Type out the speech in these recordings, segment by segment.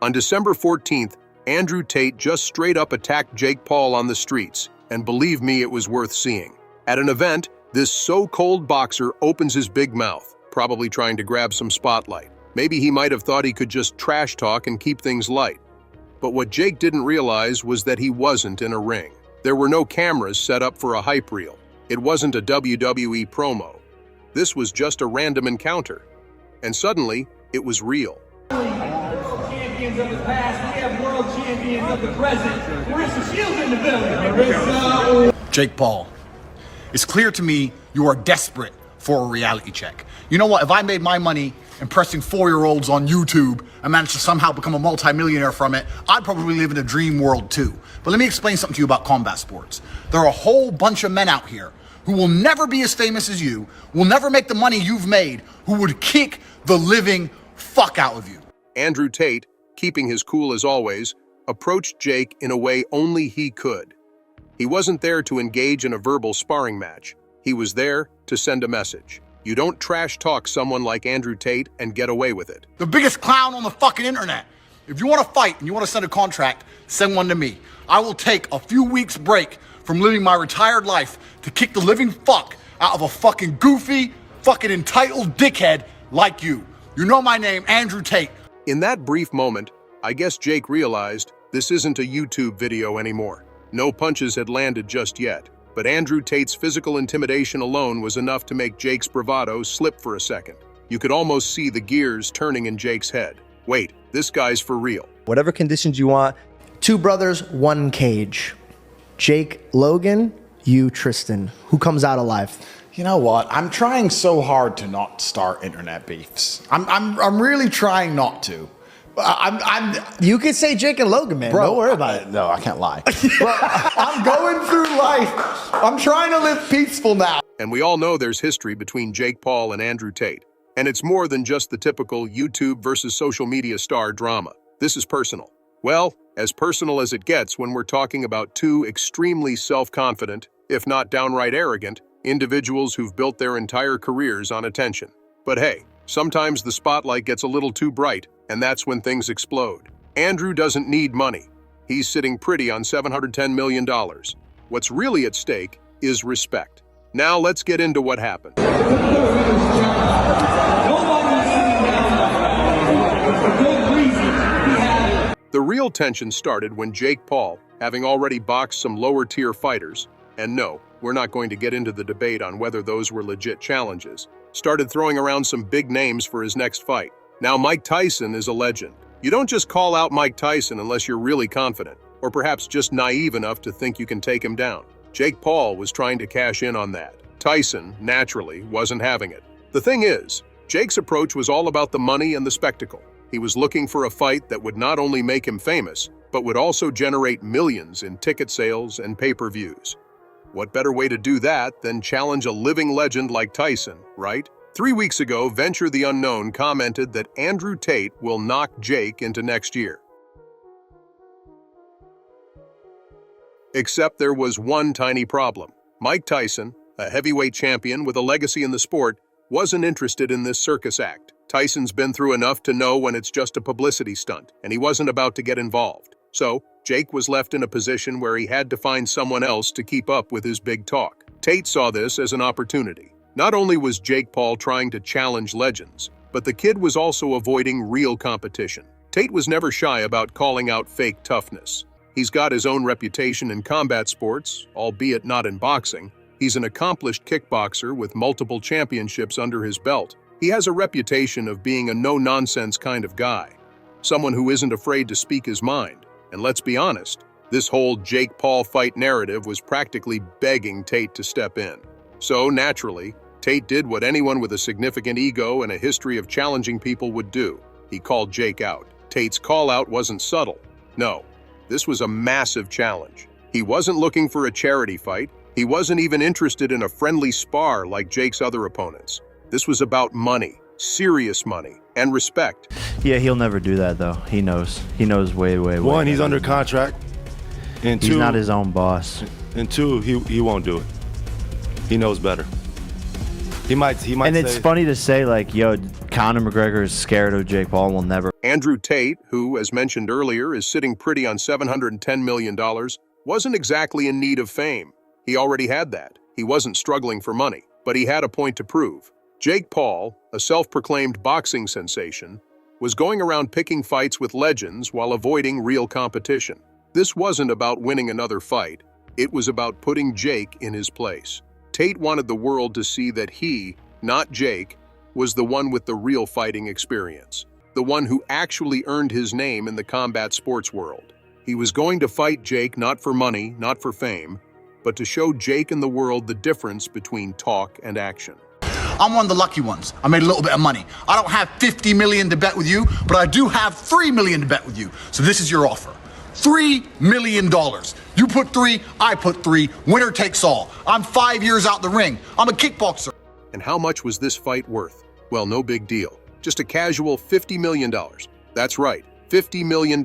On December 14th, Andrew Tate just straight up attacked Jake Paul on the streets, and believe me, it was worth seeing. At an event, this so-called boxer opens his big mouth, probably trying to grab some spotlight. Maybe he might have thought he could just trash talk and keep things light. But what Jake didn't realize was that he wasn't in a ring. There were no cameras set up for a hype reel. It wasn't a WWE promo. This was just a random encounter. And suddenly, it was real. Champions of the past, we have world champions of the present. Marissa Shields in the building. Jake Paul, it's clear to me you are desperate for a reality check. You know what? If I made my money impressing 4-year-olds on YouTube and managed to somehow become a multimillionaire from it, I'd probably live in a dream world too. But let me explain something to you about combat sports. There are a whole bunch of men out here who will never be as famous as you, will never make the money you've made, who would kick the living fuck out of you. Andrew Tate, keeping his cool as always, approached Jake in a way only he could. He wasn't there to engage in a verbal sparring match. He was there to send a message. You don't trash talk someone like Andrew Tate and get away with it. The biggest clown on the fucking internet. If you want to fight and you want to send a contract, send one to me. I will take a few weeks break from living my retired life to kick the living fuck out of a fucking goofy, fucking entitled dickhead like you. You know my name, Andrew Tate. In that brief moment, I guess Jake realized this isn't a YouTube video anymore. No punches had landed just yet, but Andrew Tate's physical intimidation alone was enough to make Jake's bravado slip for a second. You could almost see the gears turning in Jake's head. Wait, this guy's for real. Whatever conditions you want. 2 brothers, 1 cage. Jake Logan, you Tristan. Who comes out alive? You know what? I'm trying so hard to not start internet beefs. I'm really trying not to. You could say Jake and Logan, man. Bro, don't worry about it. No, I can't lie. But I'm going through life. I'm trying to live peaceful now. And we all know there's history between Jake Paul and Andrew Tate. And it's more than just the typical YouTube versus social media star drama. This is personal. Well, as personal as it gets when we're talking about 2 extremely self-confident, if not downright arrogant, individuals who've built their entire careers on attention. But hey, sometimes the spotlight gets a little too bright, and that's when things explode. Andrew doesn't need money. He's sitting pretty on $710 million. What's really at stake is respect. Now let's get into what happened. The real tension started when Jake Paul, having already boxed some lower-tier fighters, and no, we're not going to get into the debate on whether those were legit challenges, started throwing around some big names for his next fight. Now, Mike Tyson is a legend. You don't just call out Mike Tyson unless you're really confident, or perhaps just naive enough to think you can take him down. Jake Paul was trying to cash in on that. Tyson, naturally, wasn't having it. The thing is, Jake's approach was all about the money and the spectacle. He was looking for a fight that would not only make him famous, but would also generate millions in ticket sales and pay-per-views. What better way to do that than challenge a living legend like Tyson, right? 3 weeks ago, Venture the Unknown commented that Andrew Tate will knock Jake into next year. Except there was one tiny problem. Mike Tyson, a heavyweight champion with a legacy in the sport, wasn't interested in this circus act. Tyson's been through enough to know when it's just a publicity stunt, and he wasn't about to get involved. So, Jake was left in a position where he had to find someone else to keep up with his big talk. Tate saw this as an opportunity. Not only was Jake Paul trying to challenge legends, but the kid was also avoiding real competition. Tate was never shy about calling out fake toughness. He's got his own reputation in combat sports, albeit not in boxing. He's an accomplished kickboxer with multiple championships under his belt. He has a reputation of being a no-nonsense kind of guy, someone who isn't afraid to speak his mind. And let's be honest, this whole Jake Paul fight narrative was practically begging Tate to step in. So, naturally, Tate did what anyone with a significant ego and a history of challenging people would do. He called Jake out. Tate's call-out wasn't subtle. No, this was a massive challenge. He wasn't looking for a charity fight. He wasn't even interested in a friendly spar like Jake's other opponents. This was about money, serious money, and respect. Yeah, he'll never do that, though. He knows. He knows way. One, he's under contract. And two, he's not his own boss. And 2, he won't do it. He knows better. He might And it's say, funny to say, like, yo, Conor McGregor is scared of Jake Paul and will never. Andrew Tate, who, as mentioned earlier, is sitting pretty on $710 million, wasn't exactly in need of fame. He already had that. He wasn't struggling for money, but he had a point to prove. Jake Paul, a self-proclaimed boxing sensation, was going around picking fights with legends while avoiding real competition. This wasn't about winning another fight. It was about putting Jake in his place. Tate wanted the world to see that he, not Jake, was the one with the real fighting experience, the one who actually earned his name in the combat sports world. He was going to fight Jake not for money, not for fame, but to show Jake and the world the difference between talk and action. I'm one of the lucky ones. I made a little bit of money. I don't have 50 million to bet with you, but I do have 3 million to bet with you. So this is your offer. $3 million. You put 3, I put 3. Winner takes all. I'm 5 years out the ring. I'm a kickboxer. And how much was this fight worth? Well, no big deal. Just a casual $50 million. That's right, $50 million.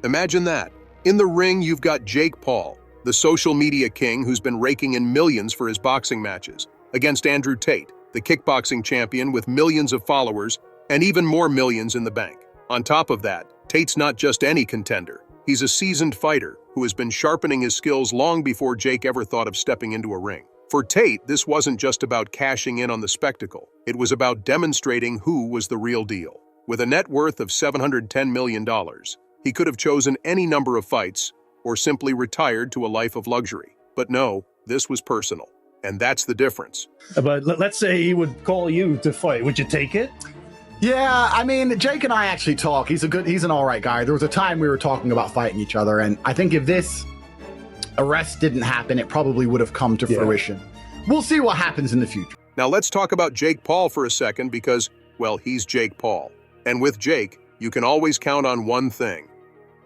Imagine that. In the ring, you've got Jake Paul, the social media king who's been raking in millions for his boxing matches, against Andrew Tate, the kickboxing champion with millions of followers and even more millions in the bank. On top of that, Tate's not just any contender. He's a seasoned fighter who has been sharpening his skills long before Jake ever thought of stepping into a ring. For Tate, this wasn't just about cashing in on the spectacle. It was about demonstrating who was the real deal. With a net worth of $710 million, he could have chosen any number of fights or simply retired to a life of luxury. But no, this was personal. And that's the difference. But let's say he would call you to fight. Would you take it? Yeah, I mean, Jake and I actually talk. He's an all right guy. There was a time we were talking about fighting each other, and I think if this arrest didn't happen, it probably would have come to fruition. We'll see what happens in the future. Now let's talk about Jake Paul for a second because, well, he's Jake Paul. And with Jake, you can always count on one thing.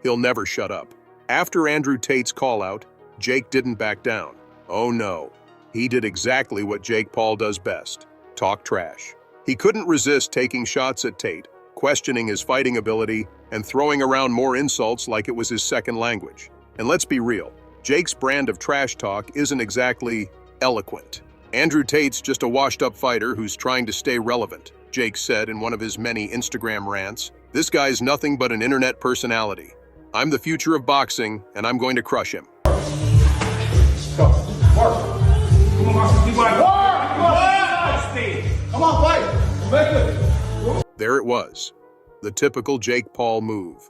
He'll never shut up. After Andrew Tate's call-out, Jake didn't back down. Oh no. He did exactly what Jake Paul does best. Talk trash. He couldn't resist taking shots at Tate, questioning his fighting ability, and throwing around more insults like it was his second language. And let's be real, Jake's brand of trash talk isn't exactly eloquent. Andrew Tate's just a washed-up fighter who's trying to stay relevant, Jake said in one of his many Instagram rants. This guy's nothing but an internet personality. I'm the future of boxing, and I'm going to crush him. Come on, fight! There it was, the typical Jake Paul move.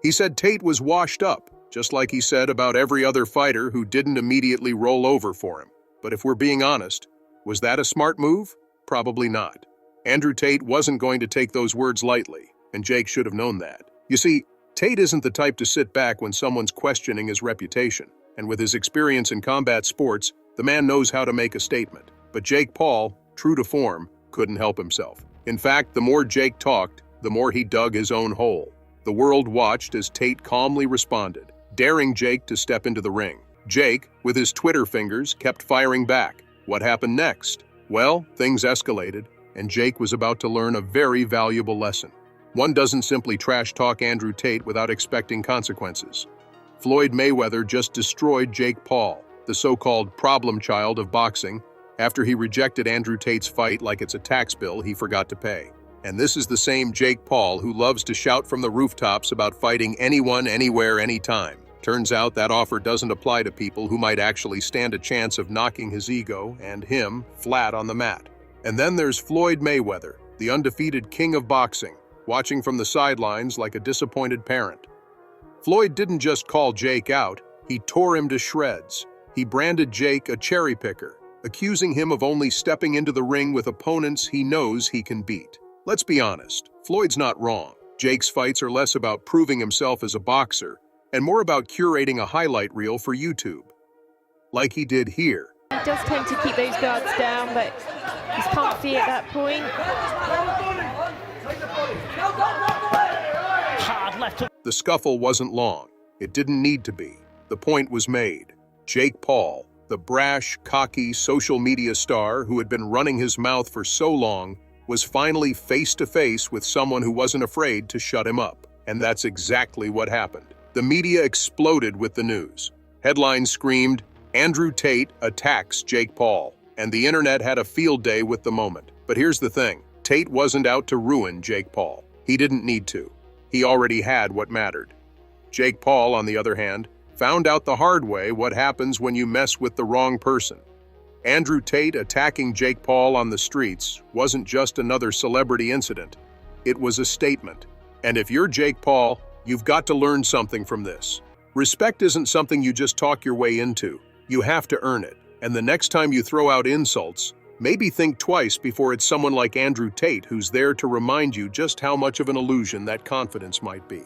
He said Tate was washed up, just like he said about every other fighter who didn't immediately roll over for him. But if we're being honest, was that a smart move? Probably not. Andrew Tate wasn't going to take those words lightly, and Jake should have known that. You see, Tate isn't the type to sit back when someone's questioning his reputation, and with his experience in combat sports, the man knows how to make a statement. But Jake Paul, true to form, couldn't help himself. In fact, the more Jake talked, the more he dug his own hole. The world watched as Tate calmly responded, daring Jake to step into the ring. Jake, with his Twitter fingers, kept firing back. What happened next? Well, things escalated, and Jake was about to learn a very valuable lesson. One doesn't simply trash talk Andrew Tate without expecting consequences. Floyd Mayweather just destroyed Jake Paul, the so-called problem child of boxing, after he rejected Andrew Tate's fight like it's a tax bill he forgot to pay. And this is the same Jake Paul who loves to shout from the rooftops about fighting anyone, anywhere, anytime. Turns out that offer doesn't apply to people who might actually stand a chance of knocking his ego and him flat on the mat. And then there's Floyd Mayweather, the undefeated king of boxing, watching from the sidelines like a disappointed parent. Floyd didn't just call Jake out, he tore him to shreds. He branded Jake a cherry picker, accusing him of only stepping into the ring with opponents he knows he can beat. Let's be honest, Floyd's not wrong. Jake's fights are less about proving himself as a boxer and more about curating a highlight reel for YouTube, like he did here. He does tend to keep those guards down, but he's comfy at that point. The scuffle wasn't long. It didn't need to be. The point was made. Jake Paul, the brash, cocky social media star who had been running his mouth for so long, was finally face-to-face with someone who wasn't afraid to shut him up. And that's exactly what happened. The media exploded with the news. Headlines screamed, "Andrew Tate attacks Jake Paul," and the internet had a field day with the moment. But here's the thing, Tate wasn't out to ruin Jake Paul. He didn't need to. He already had what mattered. Jake Paul, on the other hand, found out the hard way what happens when you mess with the wrong person. Andrew Tate attacking Jake Paul on the streets wasn't just another celebrity incident. It was a statement. And if you're Jake Paul, you've got to learn something from this. Respect isn't something you just talk your way into. You have to earn it. And the next time you throw out insults, maybe think twice before it's someone like Andrew Tate who's there to remind you just how much of an illusion that confidence might be.